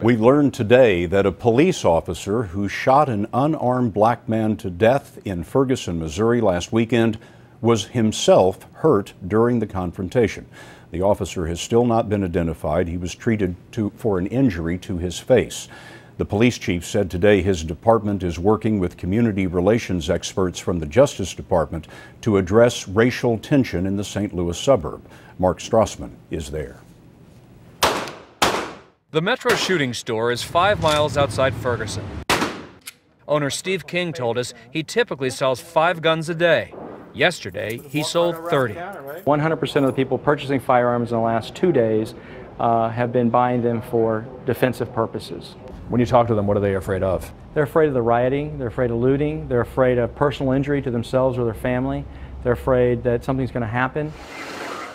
We learned today that a police officer who shot an unarmed black man to death in Ferguson, Missouri last weekend was himself hurt during the confrontation. The officer has still not been identified. He was treated for an injury to his face. The police chief said today his department is working with community relations experts from the Justice Department to address racial tension in the St. Louis suburb. Mark Strassmann is there. The Metro Shooting Store is 5 miles outside Ferguson. Owner Steve King told us he typically sells 5 guns a day. Yesterday, he sold 30. 100% of the people purchasing firearms in the last 2 days have been buying them for defensive purposes. When you talk to them, what are they afraid of? They're afraid of the rioting, they're afraid of looting, they're afraid of personal injury to themselves or their family, they're afraid that something's going to happen.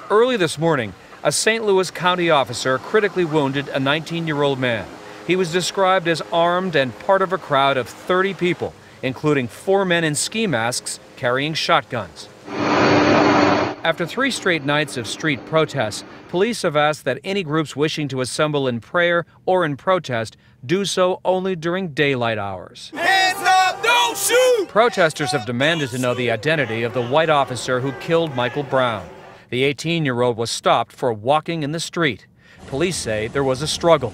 Early this morning, a St. Louis County officer critically wounded a 19-year-old man. He was described as armed and part of a crowd of 30 people, including 4 men in ski masks carrying shotguns. After 3 straight nights of street protests, police have asked that any groups wishing to assemble in prayer or in protest do so only during daylight hours. Hands up, don't shoot! Protesters have demanded to know the identity of the white officer who killed Michael Brown. The 18-year-old was stopped for walking in the street. Police say there was a struggle.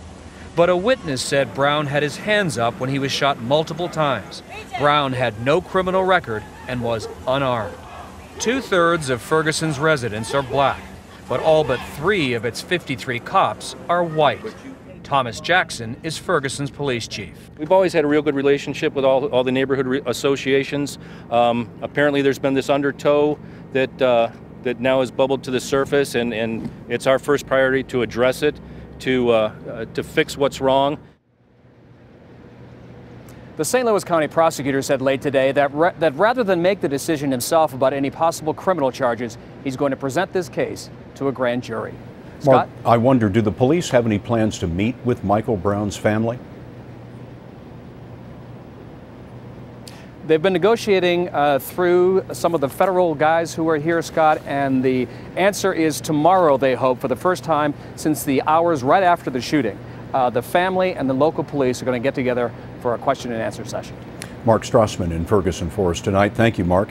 But a witness said Brown had his hands up when he was shot multiple times. Brown had no criminal record and was unarmed. 2/3 of Ferguson's residents are black, but all but 3 of its 53 cops are white. Thomas Jackson is Ferguson's police chief. We've always had a real good relationship with all the neighborhood associations. Apparently there's been this undertow that now has bubbled to the surface, and it's our first priority to address it, to fix what's wrong. The St. Louis County prosecutor said late today that rather than make the decision himself about any possible criminal charges, he's going to present this case to a grand jury. Mark, Scott? I wonder, do the police have any plans to meet with Michael Brown's family? They've been negotiating through some of the federal guys who are here, Scott, and the answer is tomorrow, they hope, for the first time since the hours right after the shooting. The family and the local police are going to get together for a question and answer session. Mark Strassmann in Ferguson for us tonight. Thank you, Mark.